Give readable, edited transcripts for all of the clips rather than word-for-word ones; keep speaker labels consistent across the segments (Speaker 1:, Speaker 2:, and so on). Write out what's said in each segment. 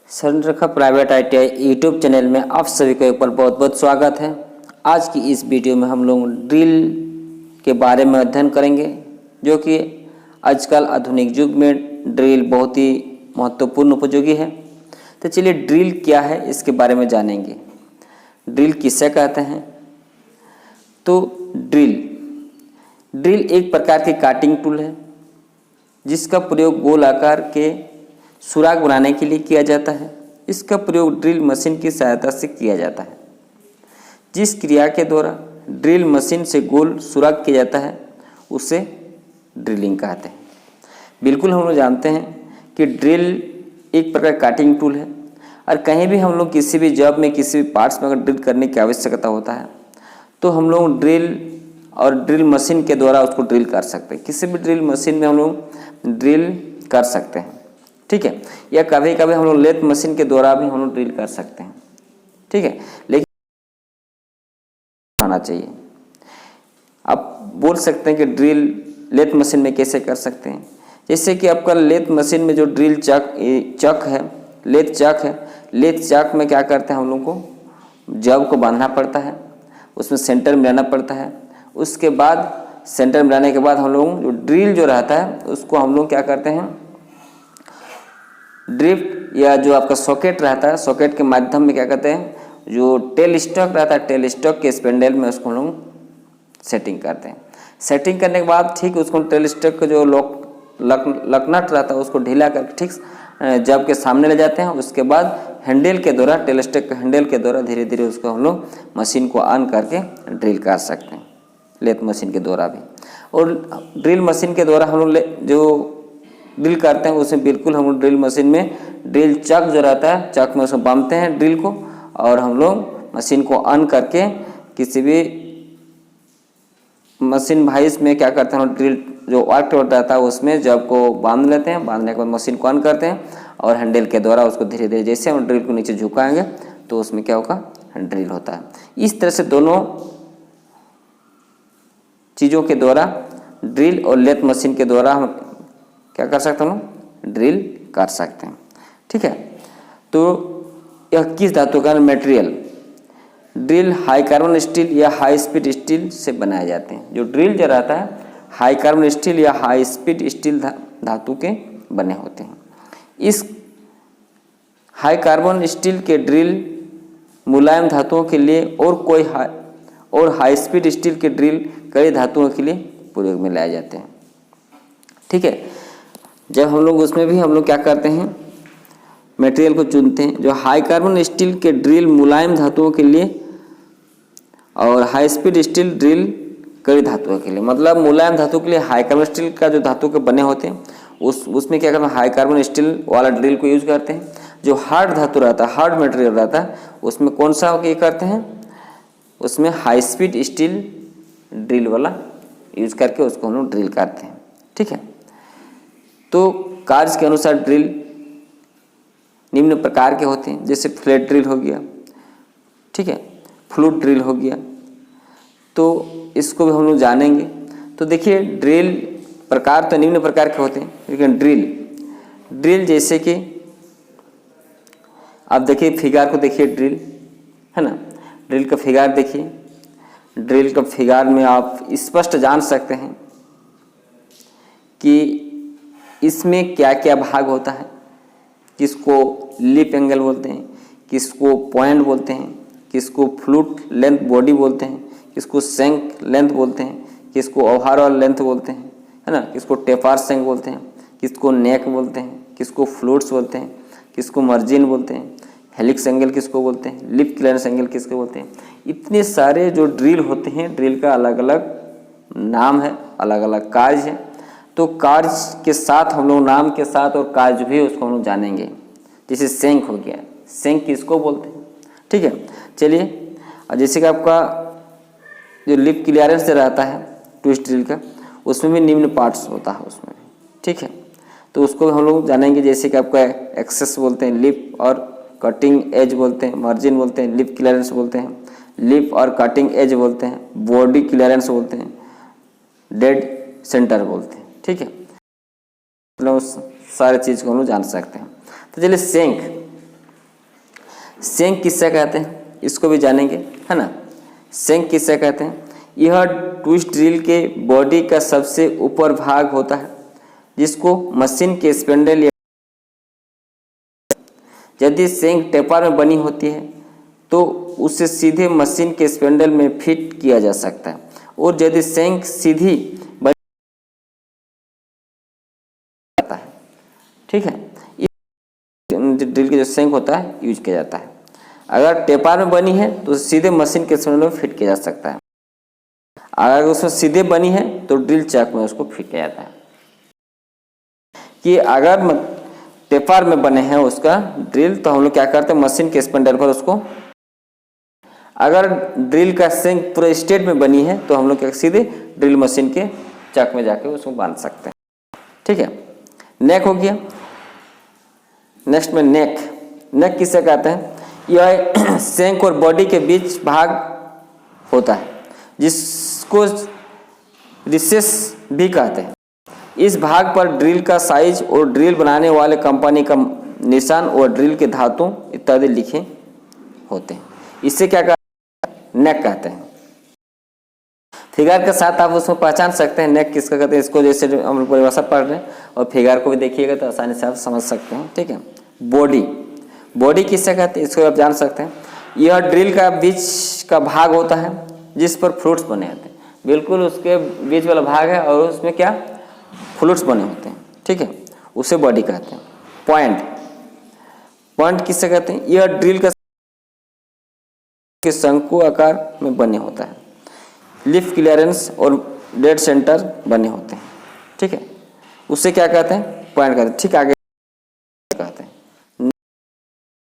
Speaker 1: Swarnarekha private ITI YouTube channel में आप सभी को एक बार बहुत बहुत स्वागत है। आज की इस वीडियो में हम लोग ड्रिल के बारे में अध्ययन करेंगे, जो कि आजकल आधुनिक युग में ड्रिल बहुत ही महत्वपूर्ण उपयोगी है। तो चलिए ड्रिल क्या है इसके बारे में जानेंगे। ड्रिल किसे कहते हैं? तो ड्रिल एक प्रकार की काटिंग टूल है जिसका प्रयोग गोल आकार के सुराग बनाने के लिए किया जाता है। इसका प्रयोग ड्रिल मशीन की सहायता से किया जाता है। जिस क्रिया के द्वारा ड्रिल मशीन से गोल सुराग किया जाता है उसे ड्रिलिंग कहते हैं। बिल्कुल हम लोग जानते हैं कि ड्रिल एक प्रकार काटिंग टूल है और कहीं भी हम लोग किसी भी जॉब में किसी भी पार्ट्स में अगर ड्रिल करने की आवश्यकता होता है तो हम लोग ड्रिल और ड्रिल मशीन के द्वारा उसको ड्रिल कर सकते हैं। किसी भी ड्रिल मशीन में हम लोग ड्रिल कर सकते हैं, ठीक है। या कभी कभी हम लोग लेथ मशीन के द्वारा भी हम लोग ड्रिल कर सकते हैं, ठीक है। लेकिन आना चाहिए। आप बोल सकते हैं कि ड्रिल लेथ मशीन में कैसे कर सकते हैं। जैसे कि आपका लेथ मशीन में जो ड्रिल चक है, लेथ चक है, लेथ चक में क्या करते हैं हम लोग को जब को बांधना पड़ता है, उसमें सेंटर मिलाना पड़ता है। उसके बाद सेंटर मिलाने के बाद हम लोग जो ड्रिल जो रहता है उसको हम लोग क्या करते हैं, ड्रिफ्ट या जो आपका सॉकेट रहता है, सॉकेट के माध्यम में क्या करते हैं, जो टेल स्टॉक रहता है, टेल स्टॉक के स्पेंडल में उसको हम लोग सेटिंग करते हैं। सेटिंग करने के बाद ठीक उसको टेल स्टॉक का जो लकनट रहता है उसको ढीला करके ठीक जब के सामने ले जाते हैं। उसके बाद हैंडल के द्वारा, टेल स्टॉक के हैंडल के द्वारा धीरे धीरे उसको हम लोग मशीन को ऑन करके ड्रिल कर सकते हैं, लेथ मशीन के द्वारा भी। और ड्रिल मशीन के द्वारा हम लोग जो ड्रिल करते हैं उसमें बिल्कुल हम लोग ड्रिल मशीन में ड्रिल चक जो रहता है, चक में उसमें बांधते हैं ड्रिल को और हम लोग मशीन को ऑन करके किसी भी मशीन भाइस में क्या करते हैं, ड्रिल जो वर्क रहता है उसमें जब को बांध लेते हैं। बांधने के बाद मशीन को ऑन करते हैं और हैंडल के द्वारा उसको धीरे धीरे जैसे हम ड्रिल को नीचे झुकाएंगे तो उसमें क्या होगा, ड्रिल होता है। इस तरह से दोनों चीज़ों के द्वारा ड्रिल और लेथ मशीन के द्वारा हम क्या कर सकते हैं, ड्रिल कर सकते हैं, ठीक है। तो यह किस धातु का material? Drill high carbon steel या हाई स्पीड स्टील से बनाए जाते हैं। जो ड्रिल जो रहता है हाई कार्बन स्टील या हाई स्पीड स्टील धातु के बने होते हैं। इस हाई कार्बन स्टील के ड्रिल मुलायम धातुओं के लिए और हाई स्पीड स्टील के ड्रिल कई धातुओं के लिए प्रयोग में लाए जाते हैं, ठीक है। जब हम लोग उसमें भी हम लोग क्या करते हैं, मटेरियल को चुनते हैं। जो हाई कार्बन स्टील के ड्रिल मुलायम धातुओं के लिए और हाई स्पीड स्टील ड्रिल कड़ी धातुओं के लिए। मतलब मुलायम धातु के लिए हाई कार्बन स्टील का जो धातु के बने होते हैं उसमें क्या करते हैं, हाई कार्बन स्टील वाला ड्रिल को यूज करते हैं। जो हार्ड धातु रहता है, हार्ड मटेरियल रहता है, उसमें कौन सा ये करते हैं, उसमें हाई स्पीड स्टील ड्रिल वाला यूज करके उसको हम लोग ड्रिल करते हैं, ठीक है। तो कार्य के अनुसार ड्रिल निम्न प्रकार के होते हैं, जैसे फ्लैट ड्रिल हो गया, ठीक है, फ्लूट ड्रिल हो गया। तो इसको भी हम लोग जानेंगे। तो देखिए ड्रिल प्रकार तो निम्न प्रकार के होते हैं, लेकिन ड्रिल जैसे कि आप देखिए फिगर को देखिए, ड्रिल है ना, ड्रिल का फिगर देखिए। ड्रिल का फिगर में आप स्पष्ट जान सकते हैं कि इसमें क्या क्या भाग होता है। किसको लिप एंगल बोलते हैं, किसको पॉइंट बोलते हैं, किसको फ्लूट लेंथ बॉडी बोलते हैं, किसको सेंक लेंथ बोलते हैं, किसको ओवरऑल लेंथ बोलते हैं, है ना, किसको टेपर सेंक बोलते हैं, किसको नेक बोलते हैं, किसको फ्लूट्स बोलते हैं, किसको मार्जिन बोलते हैं, हेलिक्स एंगल किसको बोलते हैं, लिप क्लियरेंस एंगल किसको बोलते हैं। इतने सारे जो ड्रिल होते हैं, ड्रिल का अलग अलग नाम है, अलग अलग कार्य है। तो कार्य के साथ हम लोग नाम के साथ और कार्य भी उसको हम लोग जानेंगे। जैसे सेंक हो गया, सेंक किसको बोलते हैं, ठीक है। चलिए, और जैसे कि आपका जो लिप क्लियरेंस रहता है ट्विस्ट ड्रिल का, उसमें भी निम्न पार्ट्स होता है उसमें भी, ठीक है। तो उसको हम लोग जानेंगे। जैसे कि आपका एक्सेस बोलते हैं लिप और कटिंग एज बोलते हैं, मार्जिन बोलते हैं, लिप क्लियरेंस बोलते हैं, लिप और कटिंग एज बोलते हैं, बॉडी क्लियरेंस बोलते हैं, डेड सेंटर बोलते हैं, ठीक है। मतलब सारे चीज़ को हम लोग जान सकते हैं। तो चलिए सेंक किससे कहते हैं, इसको भी जानेंगे, है ना। सेंक किससे कहते हैं, यह ट्विस्ट ड्रिल के बॉडी का सबसे ऊपर भाग होता है जिसको मशीन के स्पिंडल या यदि सेंक टेपर में बनी होती है तो उसे सीधे मशीन के स्पिंडल में फिट किया जा सकता है, और यदि सेंक सीधी बनी जाता है, ठीक है, ड्रिल के जो सेंक होता है यूज किया जाता है। अगर टेपर में बनी है तो सीधे मशीन के स्पिंडल में फिट किया जा सकता है, अगर उसमें सीधे बनी है तो ड्रिल चक में उसको फिट किया जाता है। कि अगर टेपर में बने हैं उसका ड्रिल तो हम लोग क्या करते हैं, मशीन के स्पिंडल पर उसको, अगर ड्रिल का सेंक पूरा स्ट्रेट में बनी है तो हम लोग क्या सीधे ड्रिल मशीन के चक में जाके उसको बांध सकते हैं, ठीक है। नेक हो गया। नेक्स्ट में नेक। नेक किससे कहते हैं, यह सेंक और बॉडी के बीच भाग होता है जिसको रिसेस भी कहते हैं। इस भाग पर ड्रिल का साइज और ड्रिल बनाने वाले कंपनी का निशान और ड्रिल के धातु इत्यादि लिखे होते हैं। इससे क्या कहते हैं, नेक कहते हैं। फिगर के साथ आप उसमें पहचान सकते हैं नेक किसका कहते हैं। इसको जैसे हम लोग परिभाषा पढ़ रहे हैं और फिगर को भी देखिएगा तो आसानी से आप समझ सकते हैं, ठीक है। बॉडी। बॉडी किससे कहते हैं, इसको आप जान सकते हैं। यह ड्रिल का बीच का भाग होता है जिस पर फ्लूट्स बने होते हैं, बिल्कुल उसके बीच वाला भाग है और उसमें क्या फ्लूट्स बने होते हैं, ठीक है, उसे बॉडी कहते हैं। पॉइंट। पॉइंट किससे कहते हैं, यह ड्रिल का शंकु आकार में बने होता है, लिफ क्लियरेंस और डेड सेंटर बने होते हैं, ठीक है, उसे क्या कहते हैं, पॉइंट कहते हैं। ठीक, आगे कहते हैं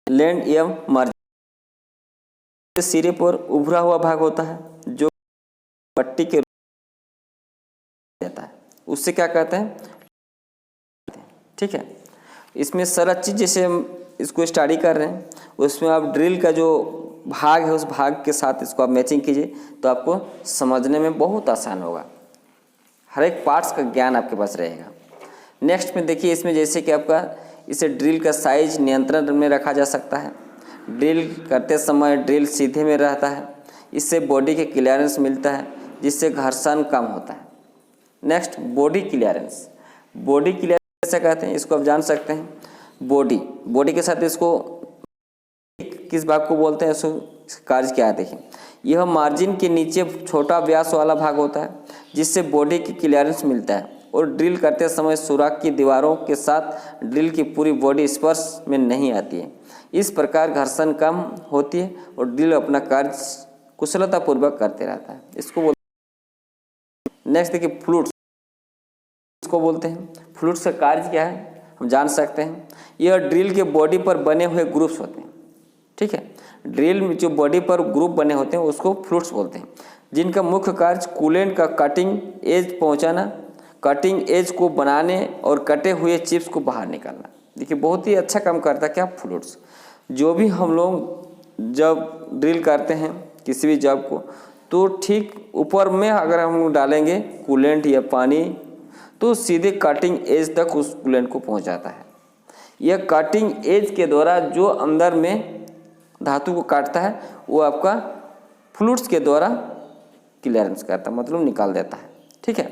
Speaker 1: लैंड एवं मार्जिन। सिरे पर उभरा हुआ भाग होता है जो पट्टी के देता है, उससे क्या कहते हैं, ठीक है। इसमें सारा चीज जैसे हम इसको स्टडी कर रहे हैं उसमें आप ड्रिल का जो भाग है उस भाग के साथ इसको आप मैचिंग कीजिए तो आपको समझने में बहुत आसान होगा, हर एक पार्ट्स का ज्ञान आपके पास रहेगा। नेक्स्ट में देखिए, इसमें जैसे कि आपका इसे ड्रिल का साइज नियंत्रण में रखा जा सकता है। ड्रिल करते समय ड्रिल सीधे में रहता है, इससे बॉडी के क्लियरेंस मिलता है जिससे घर्षण कम होता है। Next, body clearance. Body clearance कैसे कहते हैं, इसको आप जान सकते हैं। बॉडी के साथ इसको किस भाग को बोलते हैं, इसको कार्य क्या है देखिए। यह मार्जिन के नीचे छोटा व्यास वाला भाग होता है जिससे बॉडी की क्लियरेंस मिलता है और ड्रिल करते समय सुराख की दीवारों के साथ ड्रिल की पूरी बॉडी स्पर्श में नहीं आती है। इस प्रकार घर्षण कम होती है और ड्रिल अपना कार्य कुशलतापूर्वक करते रहता है, इसको बोलते हैं। नेक्स्ट देखिए, फ्लूट्स इसको बोलते हैं। फ्लूट्स का कार्य क्या है हम जान सकते हैं। यह ड्रिल के बॉडी पर बने हुए ग्रुप्स होते हैं, ठीक है। ड्रिल में जो बॉडी पर ग्रुप बने होते हैं उसको फ्लूट्स बोलते हैं, जिनका मुख्य कार्य कूलेंट का कटिंग एज पहुंचाना, कटिंग एज को बनाने और कटे हुए चिप्स को बाहर निकालना। देखिए बहुत ही अच्छा काम करता है क्या, फ्लूट्स। जो भी हम लोग जब ड्रिल करते हैं किसी भी जॉब को तो ठीक ऊपर में अगर हम डालेंगे कूलेंट या पानी तो सीधे कटिंग एज तक उस कूलेंट को पहुंच जाता है। यह कटिंग एज के द्वारा जो अंदर में धातु को काटता है वो आपका फ्लूट्स के द्वारा क्लियरेंस करता है, मतलब निकाल देता है, ठीक है।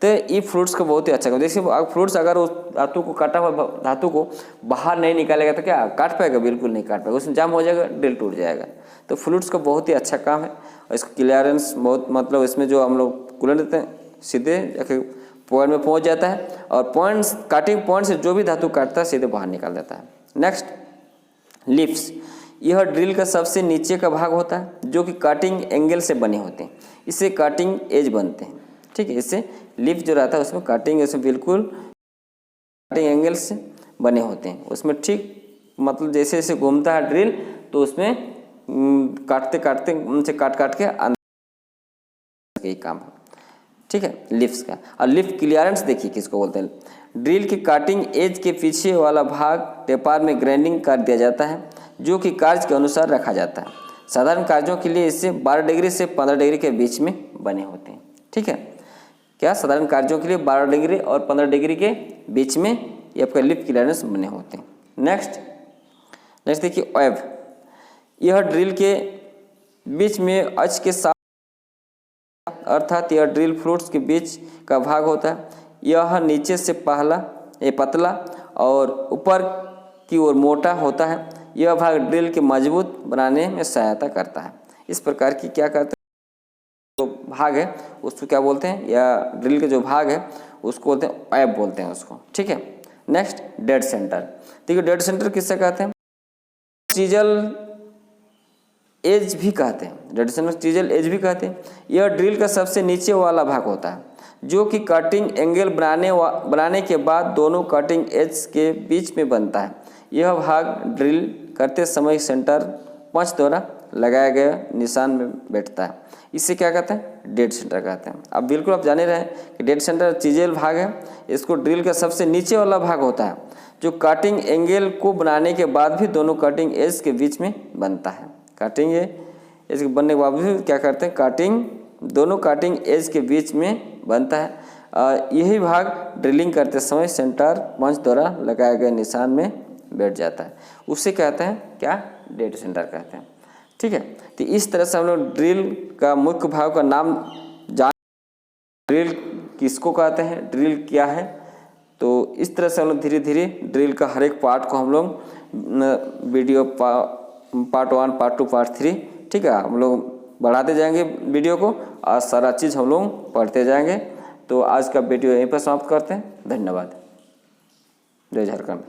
Speaker 1: तो ये फ्लूट्स का बहुत ही अच्छा काम। देखिए फ्लूट्स अगर उस धातु को काटा हुआ धातु को बाहर नहीं निकालेगा तो क्या काट पाएगा, बिल्कुल नहीं काट पाएगा, उसमें जाम हो जाएगा, ड्रिल टूट जाएगा। तो फ्लूट्स का बहुत ही अच्छा काम है और इसका क्लियरेंस बहुत, मतलब इसमें जो हम लोग कूलेंट देते हैं सीधे जाके पॉइंट में पहुंच जाता है और पॉइंट्स काटिंग पॉइंट से जो भी धातु काटता है सीधे बाहर निकाल देता है। नेक्स्ट, लिफ्स। यह ड्रिल का सबसे नीचे का भाग होता है जो कि कटिंग एंगल से बने होते हैं, इससे कटिंग एज बनते हैं, ठीक है। इससे लिफ जो रहता है उसमें कटिंग उसमें बिल्कुल कटिंग एंगल से बने होते हैं, उसमें ठीक मतलब जैसे जैसे घूमता है ड्रिल तो उसमें काटते काटते उनसे काट काट के अंदर यही काम है, ठीक है, लिफ्स का। और लिफ्ट क्लियरेंस देखिए किसको बोलते हैं। ड्रिल की कटिंग एज के पीछे वाला भाग टेपर में ग्राइंडिंग कर दिया जाता है जो कि कार्य के अनुसार रखा जाता है। साधारण कार्यों के लिए इससे 12 डिग्री से 15 डिग्री के बीच में बने होते हैं, ठीक है। क्या साधारण कार्यों के लिए 12 डिग्री और 15 डिग्री के बीच में ये आपका लिफ्ट क्लियरेंस बने होते हैं। नेक्स्ट देखिए, वेब। यह ड्रिल के बीच में अक्ष के साथ, अर्थात यह ड्रिल फ्लोट्स के बीच का भाग होता है। यह नीचे से पतला और ऊपर की ओर मोटा होता है। यह भाग ड्रिल के मजबूत बनाने में सहायता करता है। इस प्रकार की क्या करते हैं, जो भाग है उसको क्या बोलते हैं, या ड्रिल के जो भाग है उसको बोलते हैं पाइप बोलते हैं उसको। ठीक है, नेक्स्ट डेड सेंटर। देखिए डेड सेंटर किससे कहते हैं, चीजल एज भी कहते हैं, डेड सेंटर चीजल एज भी कहते हैं। यह ड्रिल का सबसे नीचे वाला भाग होता है जो कि कटिंग एंगल बनाने के बाद दोनों कटिंग एज के बीच में बनता है। यह भाग ड्रिल करते समय सेंटर पंच द्वारा लगाया गया निशान में बैठता है। इसे क्या कहते हैं, डेड सेंटर कहते हैं। अब बिल्कुल आप जाने रहे हैं कि डेड सेंटर चीजेल भाग है, इसको ड्रिल का सबसे नीचे वाला भाग होता है जो कटिंग एंगल को बनाने के बाद भी दोनों कटिंग एज के बीच में बनता है। कटिंग एज के बनने के बावजूद क्या करते हैं, दोनों कटिंग एज के बीच में बनता है। यही भाग ड्रिलिंग करते समय सेंटर पंच द्वारा लगाए गए निशान में बैठ जाता है। उसे कहते हैं क्या, डेड सेंटर कहते हैं। ठीक है, तो इस तरह से हम लोग ड्रिल का मुख्य भाग का नाम जान, ड्रिल किसको कहते हैं, ड्रिल क्या है। तो इस तरह से हम लोग धीरे धीरे ड्रिल का हर एक पार्ट को हम लोग वीडियो पार्ट 1, पार्ट 2, पार्ट 3, ठीक है, हम लोग बढ़ाते जाएंगे वीडियो को और सारा चीज़ हम लोग पढ़ते जाएंगे। तो आज का वीडियो यहीं पर समाप्त करते हैं। धन्यवाद। जय झारखंड।